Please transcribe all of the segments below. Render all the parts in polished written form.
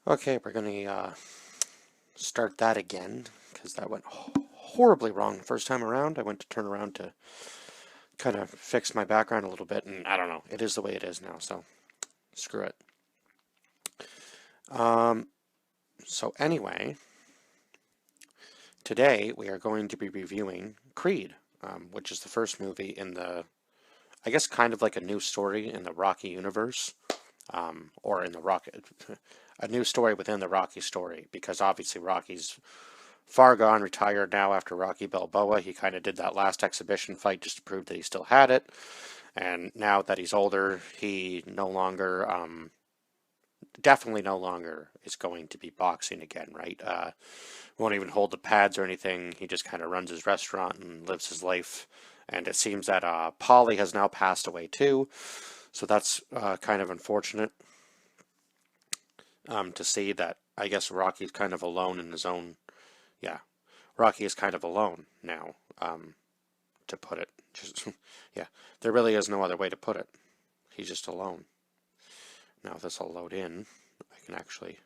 Okay, we're going to start that again because that went horribly wrong the first time around. I went to turn around to kind of fix my background a little bit, and I don't know. It is the way it is now, so screw it. Um, so anyway, today we are going to be reviewing Creed, which is the first movie in the, I guess, kind of like a new story in the Rocky universe, or in the Rocky, a new story within the Rocky story, because obviously Rocky's far gone, retired now after Rocky Balboa. He kind of did that last exhibition fight just to prove that he still had it. And now that he's older, he no longer, definitely no longer is going to be boxing again, right? Won't even hold the pads or anything. He just kind of runs his restaurant and lives his life. And it seems that Polly has now passed away too. So that's kind of unfortunate to see that. I guess Rocky's kind of alone in his own. Yeah, Rocky is kind of alone now, to put it. Just, yeah, there really is no other way to put it. He's just alone. Now, if this will load in, I can actually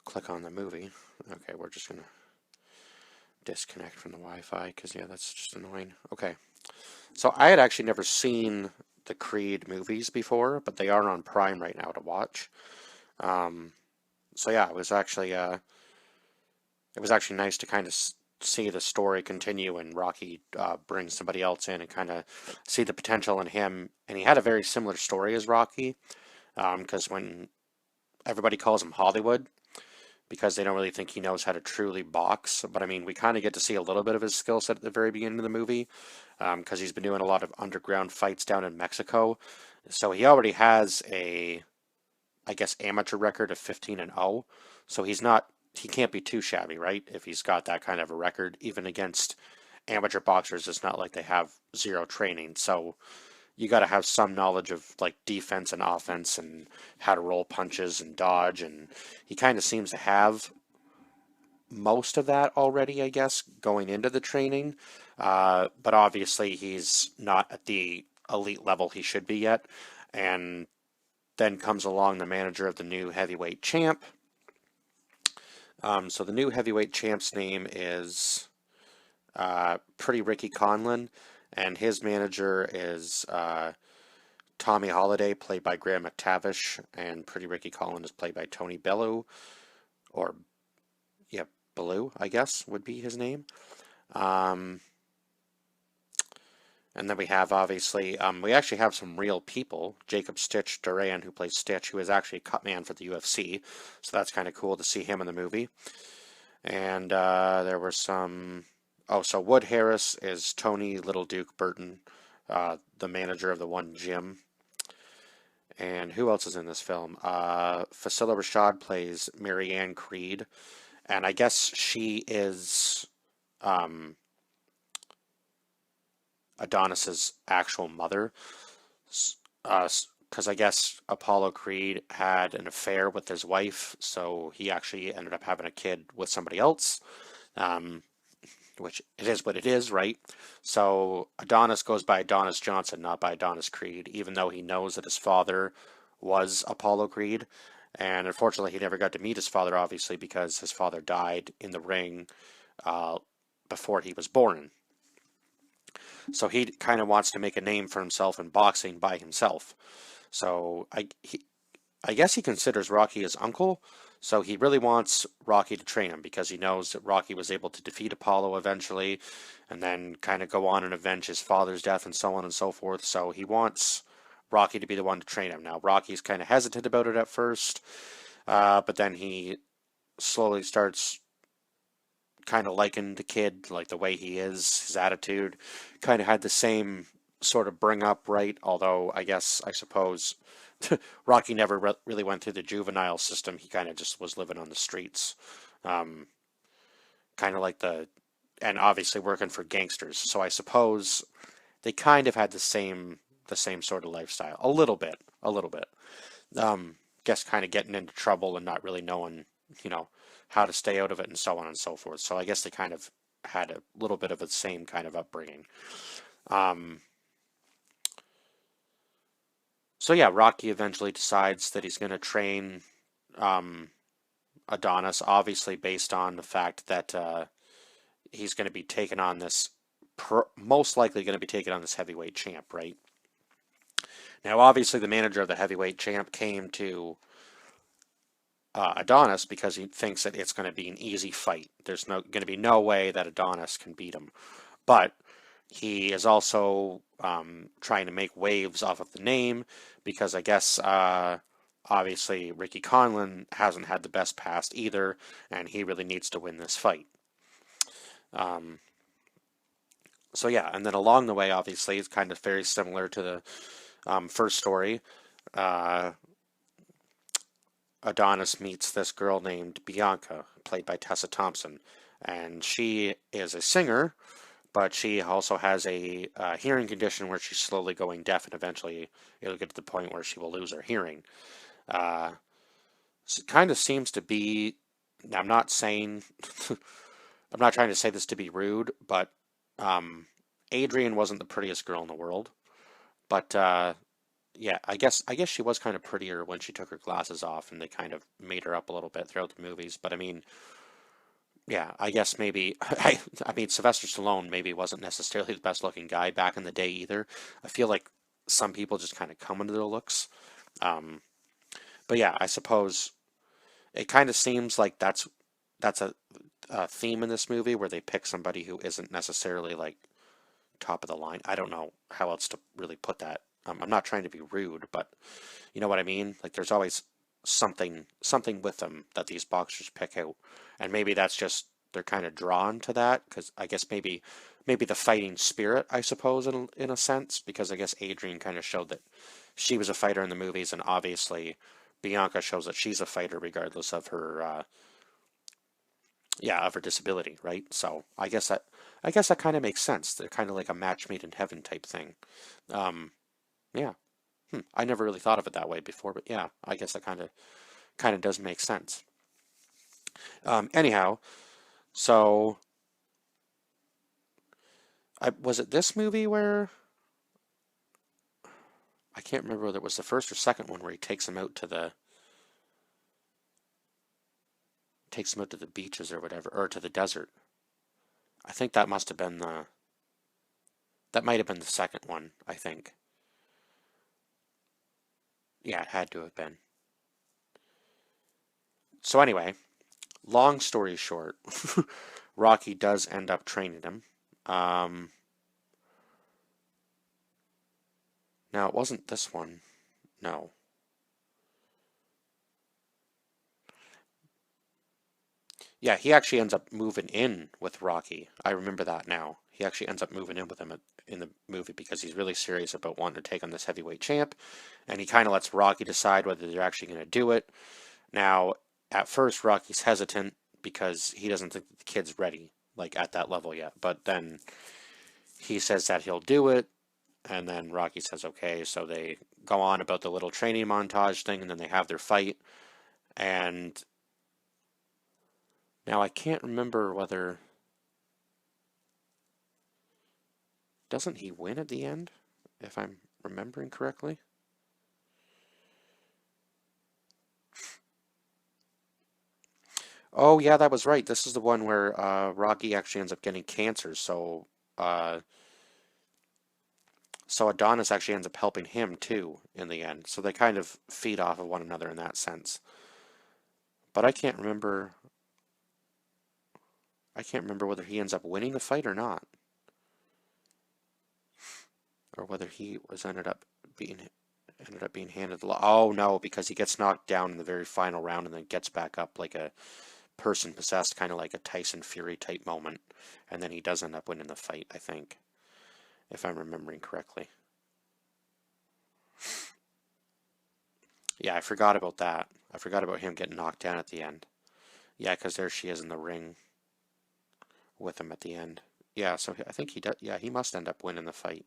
click on the movie. Okay, we're just going to disconnect from the Wi-Fi because, yeah, that's just annoying. Okay, so I had actually never seen the Creed movies before, but they are on Prime right now to watch. So yeah, it was actually nice to kind of see the story continue and Rocky bring somebody else in and kind of see the potential in him. And he had a very similar story as Rocky, because when everybody calls him Hollywood, because they don't really think he knows how to truly box. But I mean, we kind of get to see a little bit of his skill set at the very beginning of the movie, because he's been doing a lot of underground fights down in Mexico. So he already has a, I guess, amateur record of 15-0. So he can't be too shabby, right? If he's got that kind of a record, even against amateur boxers, it's not like they have zero training. So you got to have some knowledge of like defense and offense and how to roll punches and dodge. And he kind of seems to have most of that already, I guess, going into the training. But obviously, he's not at the elite level he should be yet. And then comes along the manager of the new heavyweight champ. So the new heavyweight champ's name is Pretty Ricky Conlon, and his manager is Tommy Holiday, played by Graham McTavish, and Pretty Ricky Conlon is played by Tony Bellew, or yeah, Bellew, I guess would be his name. Um, and then we have, obviously, we actually have some real people. Jacob Stitch Duran, who plays Stitch, who is actually a cut man for the UFC. So that's kind of cool to see him in the movie. And there were some. Oh, so Wood Harris is Tony Little Duke Burton, the manager of the one gym. And who else is in this film? Fasila Rashad plays Marianne Creed. And I guess she is Adonis's actual mother. Because I guess Apollo Creed had an affair with his wife, so he actually ended up having a kid with somebody else, um, which it is what it is, right? So Adonis goes by Adonis Johnson, not by Adonis Creed, even though he knows that his father was Apollo Creed. And unfortunately, he never got to meet his father, obviously, because his father died in the ring uh, before he was born. So he kind of wants to make a name for himself in boxing by himself. So I guess he considers Rocky his uncle. So he really wants Rocky to train him because he knows that Rocky was able to defeat Apollo eventually and then kind of go on and avenge his father's death and so on and so forth. So he wants Rocky to be the one to train him. Now, Rocky's kind of hesitant about it at first, but then he slowly starts kind of liking the kid, like the way he is, his attitude. Kind of had the same sort of bring up, right? Although I suppose Rocky never really went through the juvenile system. He kind of just was living on the streets, um, kind of like and obviously working for gangsters. So I suppose they kind of had the same sort of lifestyle, a little bit, a little bit. Guess kind of getting into trouble and not really knowing, you know, how to stay out of it and so on and so forth. So I guess they kind of had a little bit of the same kind of upbringing. Um, so yeah, Rocky eventually decides that he's going to train. Adonis, obviously based on the fact that he's going to be taking on this, most likely going to be taking on this heavyweight champ, right? Now, obviously, the manager of the heavyweight champ came to Adonis because he thinks that it's going to be an easy fight. There's no going to be no way that Adonis can beat him. But he is also trying to make waves off of the name because I guess obviously Ricky Conlon hasn't had the best past either, and he really needs to win this fight. Um, so yeah, and then along the way, obviously, it's kind of very similar to the first story. Uh, Adonis meets this girl named Bianca, played by Tessa Thompson, and she is a singer, but she also has a hearing condition where she's slowly going deaf, and eventually it'll get to the point where she will lose her hearing. Uh, so it kind of seems to be. I'm not saying. I'm not trying to say this to be rude, but Adrian wasn't the prettiest girl in the world. But yeah, I guess she was kind of prettier when she took her glasses off, and they kind of made her up a little bit throughout the movies. But I mean, yeah, I guess maybe I mean Sylvester Stallone maybe wasn't necessarily the best looking guy back in the day either. I feel like some people just kind of come into their looks. Um, but yeah, I suppose it kind of seems like that's a theme in this movie where they pick somebody who isn't necessarily like top of the line. I don't know how else to really put that. I'm not trying to be rude, but you know what I mean? Like there's always something with them that these boxers pick out. And maybe that's just they're kind of drawn to that because I guess maybe the fighting spirit, I suppose in a sense, because I guess Adrian kind of showed that she was a fighter in the movies, and obviously Bianca shows that she's a fighter regardless of her yeah, of her disability, right? So I guess that kind of makes sense. They're kind of like a match made in heaven type thing. Um, yeah. I never really thought of it that way before, but yeah, I guess that kind of does make sense. Anyhow, so was it this movie where I can't remember whether it was the first or second one where he takes him out to the beaches or whatever, or to the desert. I think that might have been the second one, I think. Yeah, it had to have been. So anyway, long story short, Rocky does end up training him. Um, Now it wasn't this one. No. Yeah, he actually ends up moving in with Rocky. I remember that now. He actually ends up moving in with him in the movie because he's really serious about wanting to take on this heavyweight champ, and he kind of lets Rocky decide whether they're actually going to do it. Now, at first, Rocky's hesitant because he doesn't think that the kid's ready, like at that level yet. But then he says that he'll do it, and then Rocky says okay. So they go on about the little training montage thing, and then they have their fight. And now I can't remember whether doesn't he win at the end, if I'm remembering correctly. Oh yeah, that was right. This is the one where Rocky actually ends up getting cancer. Uh, so Adonis actually ends up helping him too in the end. So they kind of feed off of one another in that sense. But I can't remember. I can't remember whether he ends up winning the fight or not, or whether he was ended up being handed the law. Oh no, because he gets knocked down in the very final round and then gets back up like a person possessed, kind of like a Tyson Fury type moment, and then he does end up winning the fight, I think, if I'm remembering correctly. Yeah, I forgot about that. I forgot about him getting knocked down at the end. Yeah, because there she is in the ring with him at the end. Yeah, so I think he does. Yeah, he must end up winning the fight.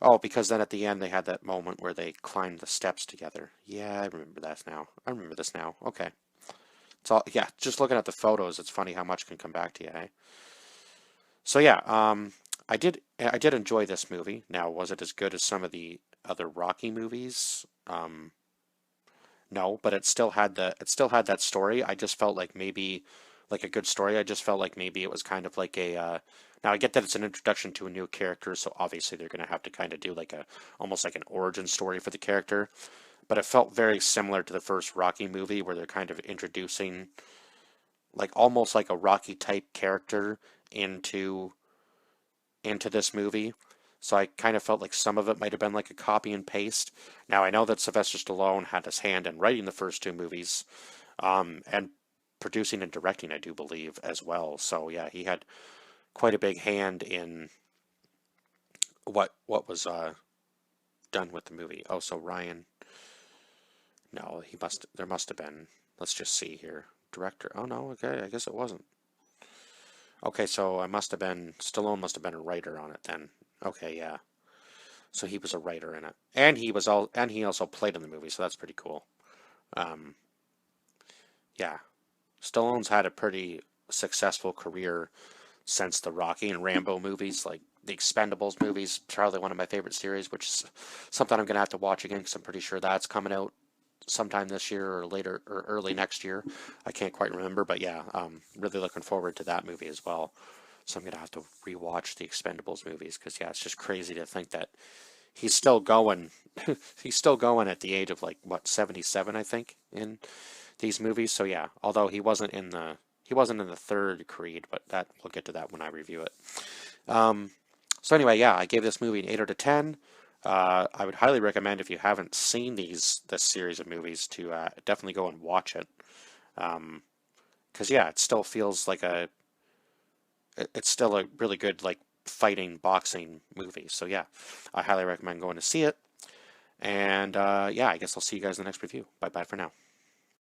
Oh, because then at the end they had that moment where they climbed the steps together. Yeah, I remember that now. I remember this now. Okay. It's all, yeah, just looking at the photos, it's funny how much can come back to you, eh? So yeah, I did enjoy this movie. Now, was it as good as some of the other Rocky movies? No, but it still had that story. I just felt like maybe like a good story. I just felt like maybe it was kind of like a now I get that it's an introduction to a new character, so obviously they're going to have to kind of do like a almost like an origin story for the character, but it felt very similar to the first Rocky movie where they're kind of introducing like almost like a Rocky type character into this movie. So I kind of felt like some of it might have been like a copy and paste. Now I know that Sylvester Stallone had his hand in writing the first two movies, and producing and directing, I do believe, as well. So yeah, he had quite a big hand in what was done with the movie. Oh, so Ryan, no, he must. There must have been. Let's just see here. Director. Oh no, okay, I guess it wasn't. Okay, so I must have been Stallone must have been a writer on it then. Okay, yeah. So he was a writer in it, and he also played in the movie, so that's pretty cool. Um, yeah, Stallone's had a pretty successful career since the Rocky and Rambo movies, like the Expendables movies. Probably one of my favorite series, which is something I'm gonna have to watch again because I'm pretty sure that's coming out sometime this year or later or early next year. I can't quite remember, but yeah, really looking forward to that movie as well. So I'm gonna have to rewatch the Expendables movies because yeah, it's just crazy to think that he's still going. He's still going at the age of like what 77, I think, in these movies. So yeah, although he wasn't in the third Creed, but that we'll get to that when I review it. Um, so anyway, yeah, I gave this movie an 8 out of 10. I would highly recommend if you haven't seen this series of movies to definitely go and watch it. Because yeah, it still feels like it's still a really good like fighting boxing movie. So yeah, I highly recommend going to see it. And yeah, I guess I'll see you guys in the next review. Bye bye for now.